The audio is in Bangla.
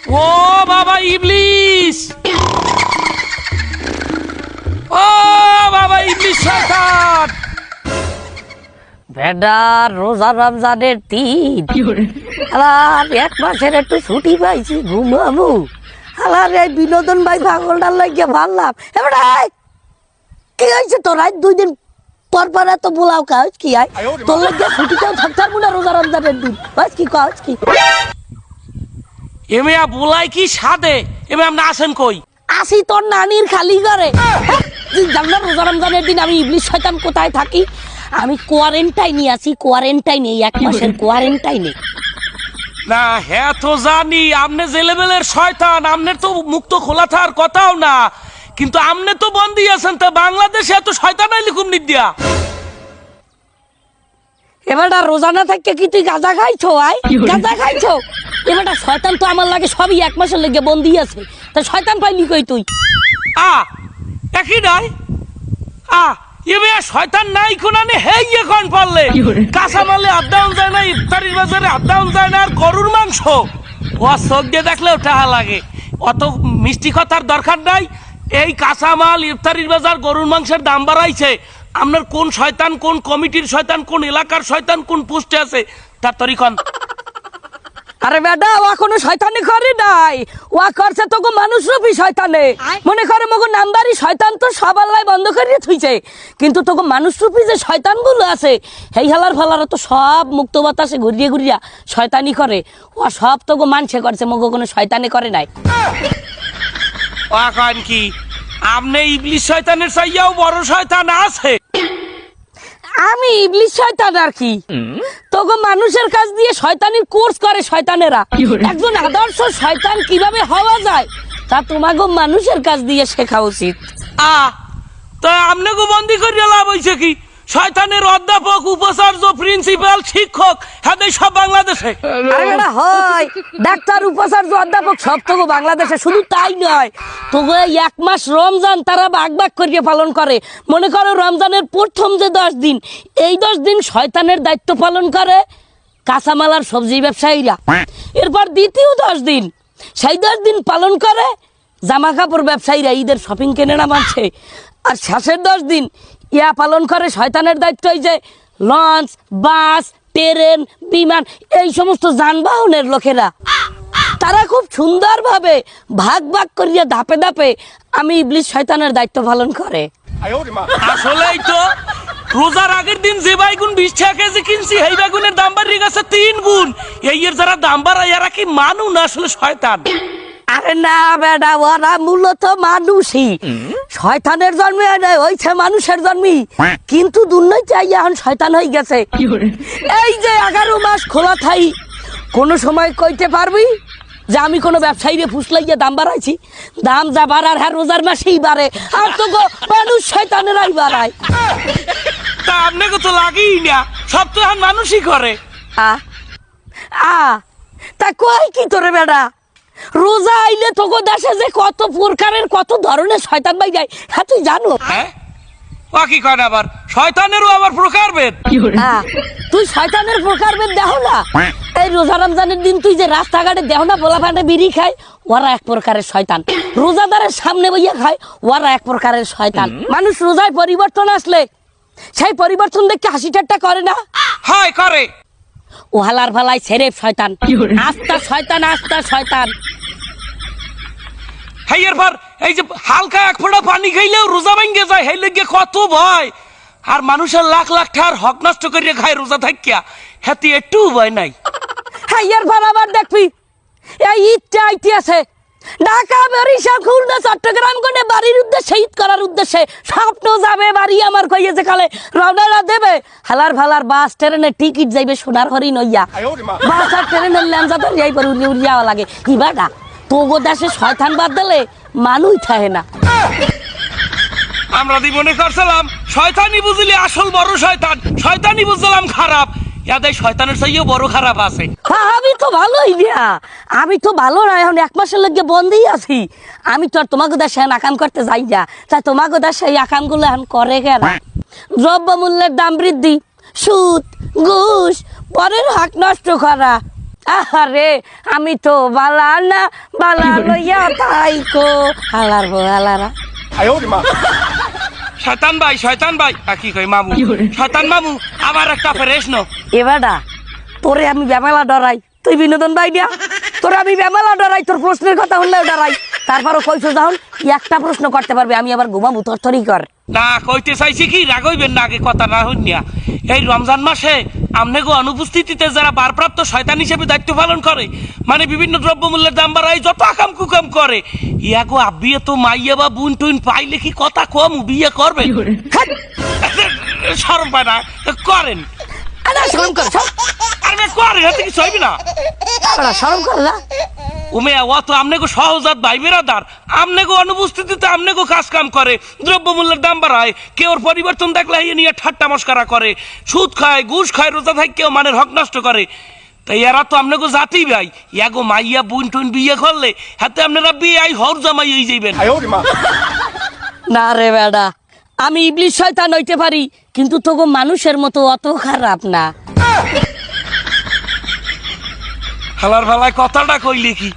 ও বাবা ইবলিস, ও বাবা ইবলিস শয়তান। বেডা রোজা রমজানের দিন আর এক মাসের একটু ছুটি পাইছি, ঘুমামু। আলার এই বিনোদন ভাই পাগলটার লাগিয়ে ভাবলাম এবার কি হয়েছে তোর? আজ 2 দিন পর পর এত বোলাও কাজ কি আয় তোর লাগিয়ে ছুটিতেও থাকতে পারবো না রোজা রমজানের দিন। বাস কি কাজ কি এমিয়া বুলাই কি সাদে? এমে আপনি আসেন কই? আসি তোর নানির খালি করে। জানলা রোজা রমজানের দিন আমি ইবলিস শয়তান কোথায় থাকি? আমি কোয়ারেন্টাইনে আছি, কোয়ারেন্টাইনে, 1 মাসের কোয়ারেন্টাইনে। না হ্যাঁ তো জানি আপনি যে লেভেলের শয়তান, আপনার তো মুক্ত খোলা থাকার কথাও না, কিন্তু আপনি তো বন্দী আছেন। তা বাংলাদেশে এত শয়তান আইলি কুম নিদিয়া? এবারটা রোজানা থেকে কি তুই গাঁজা খাইছো? আয় গাঁজা খাইছো? এবারটা শয়তান তো আমার লাগে সবই 1 মাসের লেগে বন্দি আছে, তা শয়তান পাইলি কই তুই? একই নাই এবে শয়তান নাই কোনানে হেই এখন পারলে কাঁচামালে আড্ডাউন যায় না, ইফতারির বাজারে আড্ডাউন যায় না, আর গরুর মাংস ও চোখ দিয়ে দেখলেও টাহা লাগে। অত মিষ্টি কথার দরকার নাই। এই কাঁচামাল, ইফতারির বাজার, গরুর মাংসের দাম বাড়াইছে। আপনার কোন শয়তান, কোন কমিটির শয়তান, কোন এলাকার শয়তান, কোন পোস্টে আছে তার তরিকন? আরে বেটা ও কোনো শয়তানি করে নাই, ও করছে তোকে মানুষ রূপী শয়তানে। মনে করে মগো নাম্বারই শয়তান তো সবার লাই বন্ধ করিয়ে থুইছে, কিন্তু তোকে মানুষ রূপী যে শয়তানগুলো আছে এই হালার ফালার তো সব মুক্ত বাতাসে ঘুরিয়ে ঘুরিয়া শয়তানি করে। ও সব তোকে মানছে করছে, মগো কোনো শয়তানি করে নাই। কি আপনি ইবলিস শয়তানের চাইয়াও বড় শয়তান আছে? আমি ইবলিস শয়তান আর কি? তোকে মানুষের কাছ দিয়ে শয়তানির কোর্স করে শয়তানেরা। একজন আদর্শ শয়তান কিভাবে হওয়া যায় তা তোমাকে মানুষের কাছ দিয়ে শেখা উচিত। তা আপনাকে বন্দি করিয়া লাভ হয়েছে কি? শয়তানের অধ্যাপক, উপাচার্য, প্রিন্সিপাল, শিক্ষক হ্যাঁ সব বাংলাদেশে। হয় ডাক্তার, উপাচার্য, অধ্যাপক সব তোকে বাংলাদেশে। শুধু তাই নয়, তোকে 1 মাস রমজান তারা ভাগ ভাগ করিয়ে পালন করে। মনে করো রমজানের প্রথম যে 10 দিন, এই 10 দিন শয়তানের দায়িত্ব পালন করে কাঁচামাল আর সবজি ব্যবসায়ীরা। এরপর দ্বিতীয় 10 দিন, সেই 10 দিন পালন করে জামা কাপড় ব্যবসায়ীরা, ঈদের শপিং কেনে না মানছে। আর শেষের 10 দিন ইয়া পালন করে শয়তানের দায়িত্ব, এই যে লঞ্চ, বাস, ট্রেন, বিমান, এই সমস্ত যানবাহনের লোকেরা তারা খুব সুন্দরভাবে ভাগ ভাগ করিয়া ধাপে ধাপে আমি ইবলিস শয়তানের দায়িত্ব পালন করে। আসলেই তো রোজার আগের দিন যে বাইগুন 20 টাকা কেজি কিনছি, এই বাইগুনের দাম বাড়ি গেছে 3 গুণ। এই এর যারা দাম বাড়ায় এরা কি মানুষ না আসলে শয়তান? আরে না বেটা, ওরা মূলত মানুষই। শয়তানের জন্মে হয়েছে মানুষের জন্মে, কিন্তু দুর্নয় চাই এখন শয়তান হয়ে গেছে। এই যে 11 মাস খোলা থাই, কোনো সময় কইতে পারবি যে আমি কোনো ব্যবসায়ীরে ফুসলাইয়া দাম বাড়াইছি? দাম যা বাড়ার হ্যাঁ রোজার মাসেই বাড়ে, আর তো মানুষ শয়তানেরাই বাড়ায়। তা আপনাকে তো লাগেই না, সব তো এখন মানুষই করে। তা কই কি তোরে বেটা? রোজা আইলে তোকে দেশে যে কত প্রকারের কত ধরনের শয়তান বাই যায়, হ্যাঁ তুই জানো? কি কয় আবার শয়তানেরও আবার প্রকারভেদ? তুই শয়তানের প্রকারভেদ দেখ না। এই রোজা রমজানের দিন তুই যে রাস্তাঘাটে দেহ না বলা ফাটে বিড়ি খায়, ওরা এক প্রকারের শয়তান। রোজাদারের সামনে বইয়া খায়, ওরা এক প্রকারের শয়তান। মানুষ রোজায় পরিবর্তন আসলে সেই পরিবর্তন দেখে হাসি ঠাট্টা করে না? হয় করে। ও হালার ফালাই সেরেফ শয়তান, আস্তা শয়তান, আস্তা শয়তান। এরপর এই যে হালকা 1 ফোঁটা পানি খাইলেও রোজা ভাঙ্গে যায়, হেই লেগে কত ভয়। আর মানুষের লাখ লাখ টাকার হক নষ্ট করে খায় রোজা থাকিয়া, হাতি একটু ভয় নাই। এরপর আবার দেখবি এই ঈদটা আইতে আছে, ঢাকা, বরিশাল, খুলনা, চট্টগ্রাম করে বাড়ির উদ্দেশ্যে, ঈদ করার উদ্দেশ্যে স্বপ্ন যাবে বাড়ি আমার কইয়েছে কালে রওনা দেবে। হালার ফালার বাস ট্রেনের টিকিট যাইবে সোনার হরিণ হইয়া, বাস আর ট্রেনের ল্যাংজা তো যাই পরে উড়িয়ে উড়িয়ে লাগে। কি বাটা তোগো দেশে শয়তান বাদ দিলে মানুষ থাকে না। আমরা মনে করছিলাম শয়তানি বুঝলি আসল বড় শয়তান, শয়তানি বুঝলাম খারাপ। ইয়াদের শয়তানের চাইও বড় খারাপ আছে। আমি তো ভালোই না, আমি তো ভালো না, এখন 1 মাসের লেগে বন্ধই আছি। আমি তো আর তোমাকে দেশে আকাম করতে যাই না, তাই তোমাকে দেশে এই আকামগুলো এখন করে কেন? দ্রব্য মূল্যের দাম বৃদ্ধি, সুদ, ঘুষ, পরের হক নষ্ট করা, আরে আমি তো বালা না, বালা লইয়া তাইকো হালার বউ হালারা। শয়তান ভাই কি কই মামু, শয়তান মামু আমার একটা প্রশ্ন। এবারটা তোরে আমি বেমালা ডরাই, তুই বিনোদন ভাই দিয়া তোরে আমি বেমালা ডরাই, তোর প্রশ্নের কথা হলেও ডরাই। তারপরও কইছো যখন একটা প্রশ্ন করতে পারবে, আমি আবার ঘুমাবো, তোর তরি কর। না কইতে চাইছি কি, রাগইবেন না, আগে কথা না হইনিয়া। এই রমজান মাসে আমনেগো অনুপস্থিতিতে যারা বারপ্রাপ্ত শয়তান হিসেবে দায়িত্ব পালন করে, মানে বিভিন্ন দ্রব্যমূল্যের দাম বাড়ায় যত আকাম কুকাম করে, ইয়াগো আব্বিয়ে তো মাইয়া বা বুন টুন পাইলে কি কথা কম বিয়ে করবে? শরম পায় না করেন? আরে শরম কর, আরে করেন, এতে কিছু হইবে না। শরম কর না। উমেয়া অত আমনেগো সহজাত ভাই বেরাদার, আমনেগো অনুপস্থিতিতে আমনেগো কাজ কাম করে, দ্রব্যমূল্যের দাম বাড়ায়, কেউ পরিবর্তন দেখলে এই নিয়ে ঠাট্টা মস্করা করে, সুদ খায়, ঘুষ খায়, রোজা থাকে, কেউ মানের হক নষ্ট করে। তাই এরা তো আমনেগো জাতি ভাই, ইয়াগো মাইয়া বুন টুন বিয়ে করলে হাতে আপনারা বিয়ে আই হর জামাই হয়ে যাইবেন। না রে বেডা, আমি ইবলিশ শয়তান হইতে পারি, কিন্তু তোগো মানুষের মতো অত খারাপ না। হালার ভালায় কথাটা কইলে কি